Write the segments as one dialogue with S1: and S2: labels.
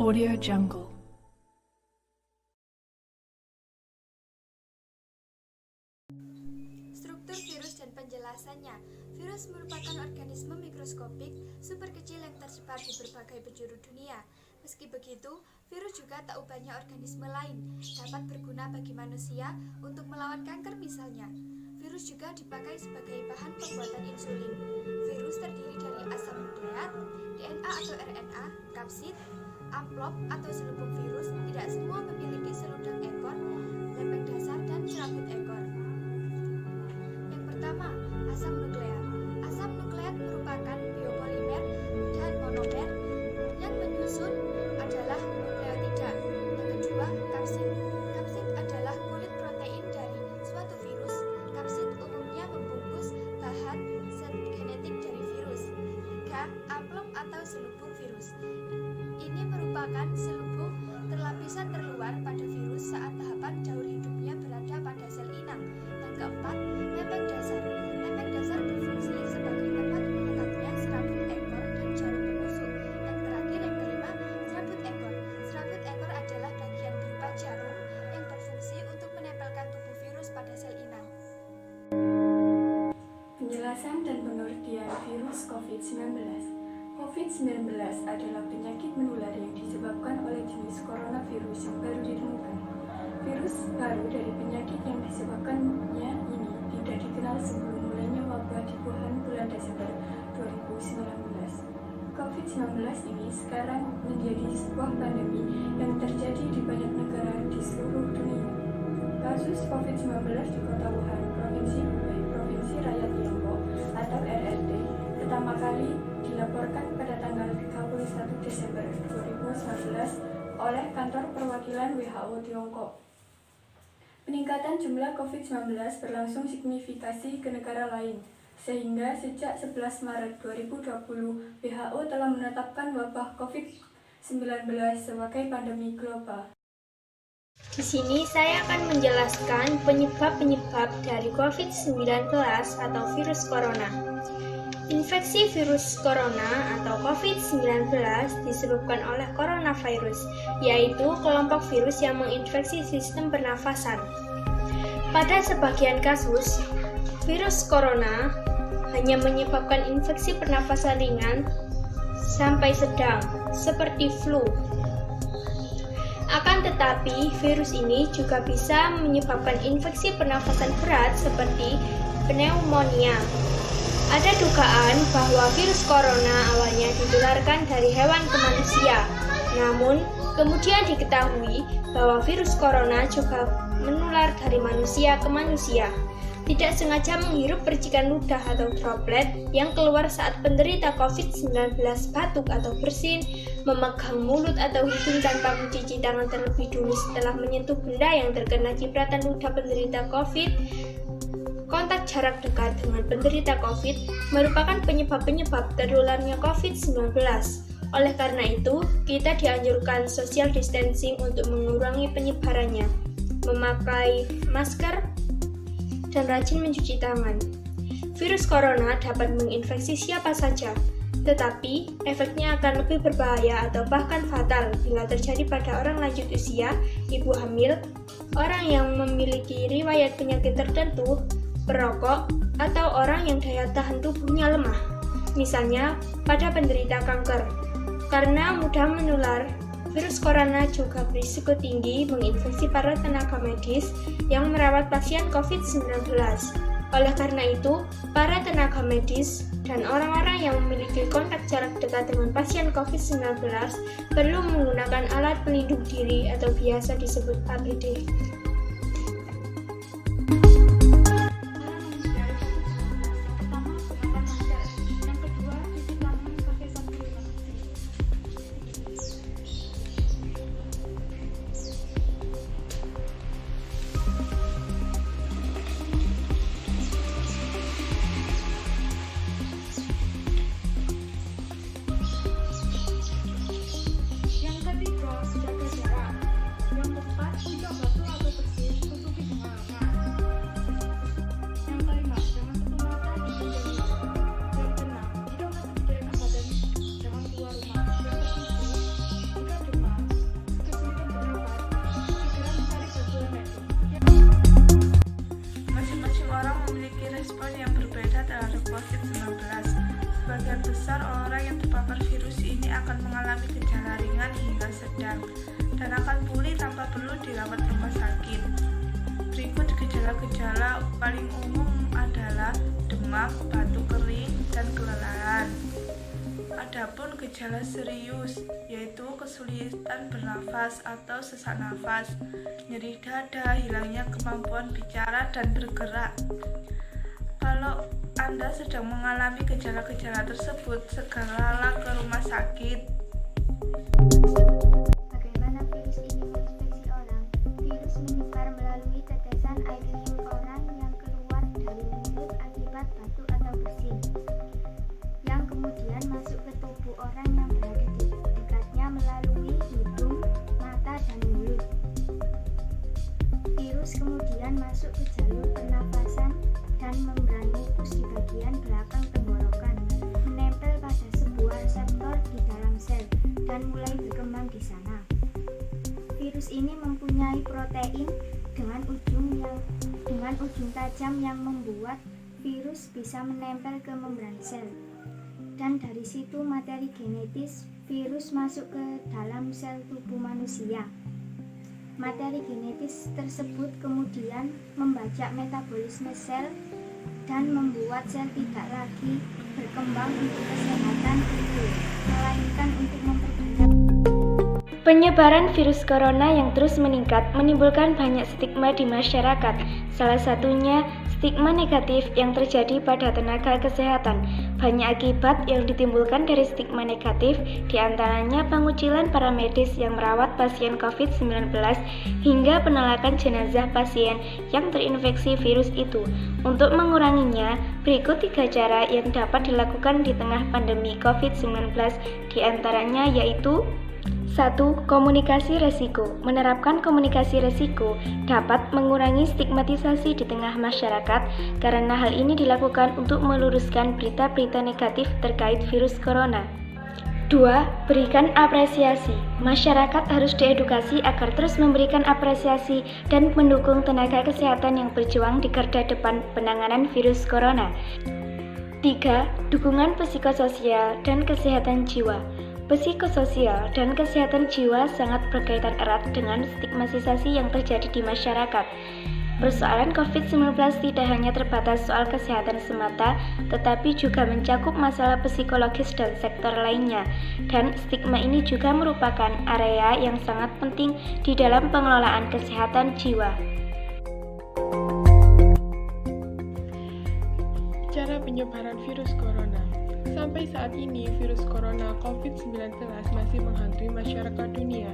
S1: Audio Jungle.
S2: Struktur virus dan penjelasannya. Virus merupakan organisme mikroskopik super kecil yang tersebar di berbagai penjuru dunia. Meski begitu, virus juga tak ubahnya organisme lain, dapat berguna bagi manusia untuk melawan kanker misalnya. Virus juga dipakai sebagai bahan pembuatan insulin. Virus terdiri dari asam nukleat, DNA atau RNA, kapsid, amplop atau selubung virus. Tidak semua memiliki seludang ekor, lepek dasar, dan serabut ekor. Yang pertama, asam nukleat. Asam nukleat merupakan biopolimer dan monomer yang menyusun adalah nukleotida. Yang kedua, kapsid. Kapsid adalah kulit protein dari suatu virus. Kapsid umumnya membungkus bahan set genetik dari virus. Tiga, amplop atau selubung virus. Ini merupakan selubung lapisan terluar pada virus saat tahapan daur hidupnya berada pada sel inang. Yang keempat, lepek dasar. Lepek dasar berfungsi sebagai tempat melekatnya serabut ekor dan jarum penusuk. Yang terakhir, yang kelima, serabut ekor. Serabut ekor adalah bagian berupa jarum yang berfungsi untuk menempelkan tubuh virus pada sel inang.
S3: Penjelasan dan pengertian virus COVID-19. COVID-19 adalah penyakit menular yang disebabkan oleh jenis coronavirus yang baru ditemukan. Virus baru dari penyakit yang disebabkannya ini tidak dikenal sebelum mulainya wabah di Wuhan bulan Desember 2019. COVID-19 ini sekarang menjadi sebuah pandemi yang terjadi di banyak negara di seluruh dunia. Kasus COVID-19 di kota Wuhan, Provinsi Hubei, Provinsi Rakyat Tiongkok atau RRT, pertama kali dilaporkan pada tanggal 31 Desember 2019 oleh Kantor Perwakilan WHO Tiongkok. Peningkatan jumlah COVID-19 berlangsung signifikasi ke negara lain, sehingga sejak 11 Maret 2020 WHO telah menetapkan wabah COVID-19 sebagai pandemi global.
S4: Di sini saya akan menjelaskan penyebab-penyebab dari COVID-19 atau virus corona. Infeksi virus corona atau COVID-19 disebabkan oleh coronavirus, yaitu kelompok virus yang menginfeksi sistem pernafasan. Pada sebagian kasus, virus corona hanya menyebabkan infeksi pernafasan ringan sampai sedang, seperti flu. Akan tetapi, virus ini juga bisa menyebabkan infeksi pernafasan berat seperti pneumonia. Ada dugaan bahwa virus corona awalnya ditularkan dari hewan ke manusia. Namun, kemudian diketahui bahwa virus corona juga menular dari manusia ke manusia. Tidak sengaja menghirup percikan ludah atau droplet yang keluar saat penderita COVID-19 batuk atau bersin, memegang mulut atau hidung tanpa mencuci tangan terlebih dulu setelah menyentuh benda yang terkena cipratan ludah penderita COVID. Kontak jarak dekat dengan penderita COVID merupakan penyebab-penyebab tertularnya COVID-19. Oleh karena itu, kita dianjurkan social distancing untuk mengurangi penyebarannya, memakai masker, dan rajin mencuci tangan. Virus corona dapat menginfeksi siapa saja, tetapi efeknya akan lebih berbahaya atau bahkan fatal bila terjadi pada orang lanjut usia, ibu hamil, orang yang memiliki riwayat penyakit tertentu, perokok, atau orang yang daya tahan tubuhnya lemah, misalnya pada penderita kanker. Karena mudah menular, virus corona juga berisiko tinggi menginfeksi para tenaga medis yang merawat pasien COVID-19. Oleh karena itu, para tenaga medis dan orang-orang yang memiliki kontak jarak dekat dengan pasien COVID-19 perlu menggunakan alat pelindung diri atau biasa disebut APD.
S1: Gejala paling umum adalah demam, batuk kering, dan kelelahan. Adapun gejala serius yaitu kesulitan bernafas atau sesak nafas, nyeri dada, hilangnya kemampuan bicara dan bergerak. Kalau Anda sedang mengalami gejala-gejala tersebut, segeralah ke rumah sakit.
S5: Bagaimana virus ini menginfeksi orang? Virus menyebar melalui tetesan air liur orang yang keluar dari mulut akibat batuk atau bersin, yang kemudian masuk ke tubuh orang yang berada di dekatnya melalui hidung, mata, dan mulut. Virus kemudian masuk ke jalur pernafasan dan membran mukus di bagian belakang tenggorokan, menempel pada sebuah reseptor di dalam sel dan mulai berkembang di sana. Virus ini mempunyai protein dengan ujung tajam yang membuat virus bisa menempel ke membran sel. Dan dari situ materi genetis virus masuk ke dalam sel tubuh manusia. Materi genetis tersebut kemudian membajak metabolisme sel dan membuat sel tidak lagi berkembang untuk kesehatan tubuh, melainkan untuk memperbanyak.
S4: Penyebaran virus corona yang terus meningkat menimbulkan banyak stigma di masyarakat. Salah satunya stigma negatif yang terjadi pada tenaga kesehatan. Banyak akibat yang ditimbulkan dari stigma negatif, diantaranya pengucilan para medis yang merawat pasien COVID-19 hingga penolakan jenazah pasien yang terinfeksi virus itu. Untuk menguranginya, berikut 3 cara yang dapat dilakukan di tengah pandemi COVID-19, diantaranya yaitu 1. Komunikasi resiko. Menerapkan komunikasi resiko dapat mengurangi stigmatisasi di tengah masyarakat karena hal ini dilakukan untuk meluruskan berita-berita negatif terkait virus corona. 2. Berikan apresiasi. Masyarakat harus diedukasi agar terus memberikan apresiasi dan mendukung tenaga kesehatan yang berjuang di garda depan penanganan virus corona. 3. Dukungan psikososial dan kesehatan jiwa. Psikososial dan kesehatan jiwa sangat berkaitan erat dengan stigmatisasi yang terjadi di masyarakat. Persoalan COVID-19 tidak hanya terbatas soal kesehatan semata, tetapi juga mencakup masalah psikologis dan sektor lainnya. Dan stigma ini juga merupakan area yang sangat penting di dalam pengelolaan kesehatan jiwa.
S6: Cara penyebaran virus corona. Sampai saat ini, virus corona COVID-19 masih menghantui masyarakat dunia.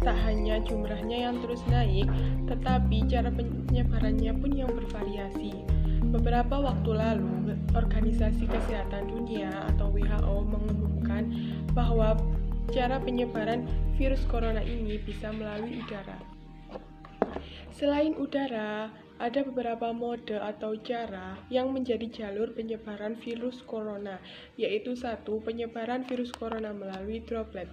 S6: Tak hanya jumlahnya yang terus naik, tetapi cara penyebarannya pun yang bervariasi. Beberapa waktu lalu, Organisasi Kesehatan Dunia atau WHO mengumumkan bahwa cara penyebaran virus corona ini bisa melalui udara. Selain udara, ada beberapa mode atau cara yang menjadi jalur penyebaran virus corona, yaitu 1. Penyebaran virus corona melalui droplet.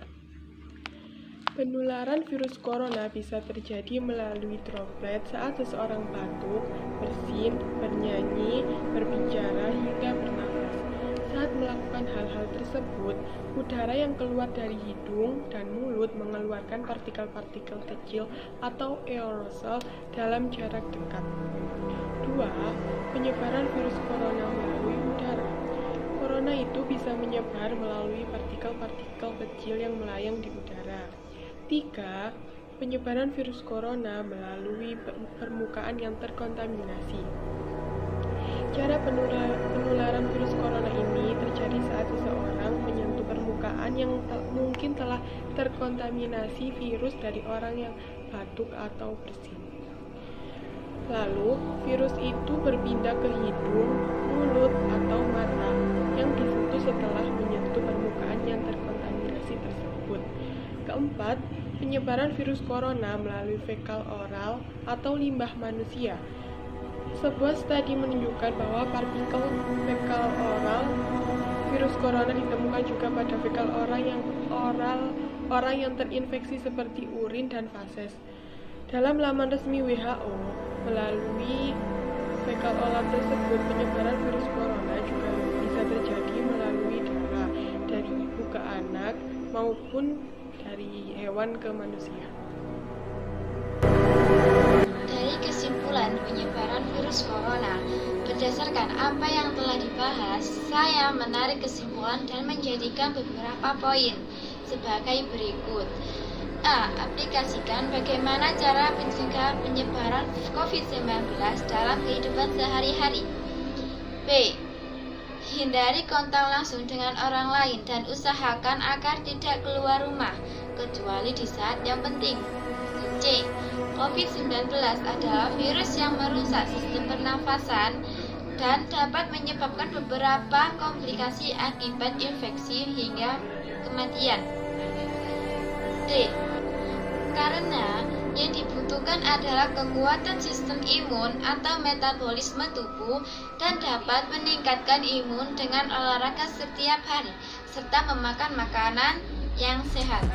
S6: Penularan virus corona bisa terjadi melalui droplet saat seseorang batuk, bersin, bernyanyi, berbicara, hingga bernafas. Saat melakukan hal-hal tersebut, udara yang keluar dari hidung dan mulut mengeluarkan partikel-partikel kecil atau aerosol dalam jarak dekat. 2. Penyebaran virus corona melalui udara. Corona itu bisa menyebar melalui partikel-partikel kecil yang melayang di udara. 3. Penyebaran virus corona melalui permukaan yang terkontaminasi. Cara penularan virus corona ini terjadi saat seseorang menyentuh permukaan yang mungkin telah terkontaminasi virus dari orang yang batuk atau bersin. Lalu, virus itu berpindah ke hidung, mulut, atau mata yang disentuh setelah menyentuh permukaan yang terkontaminasi tersebut. Keempat, penyebaran virus corona melalui fekal oral atau limbah manusia. Sebuah studi menunjukkan bahwa partikel fekal oral virus corona ditemukan juga pada fekal orang yang terinfeksi seperti urin dan feses. Dalam laman resmi WHO, melalui fekal oral tersebut, penyebaran virus corona juga bisa terjadi melalui darah dari ibu ke anak maupun dari hewan ke manusia.
S7: Dari kesimpulan penyebaran virus virus corona. Berdasarkan apa yang telah dibahas, saya menarik kesimpulan dan menjadikan beberapa poin sebagai berikut. A. Aplikasikan bagaimana cara mencegah penyebaran COVID-19 dalam kehidupan sehari-hari. B. Hindari kontak langsung dengan orang lain dan usahakan agar tidak keluar rumah, kecuali di saat yang penting. C. COVID-19 adalah virus yang merusak sistem pernafasan dan dapat menyebabkan beberapa komplikasi akibat infeksi hingga kematian. D. Karena yang dibutuhkan adalah kekuatan sistem imun atau metabolisme tubuh dan dapat meningkatkan imun dengan olahraga setiap hari serta memakan makanan yang sehat.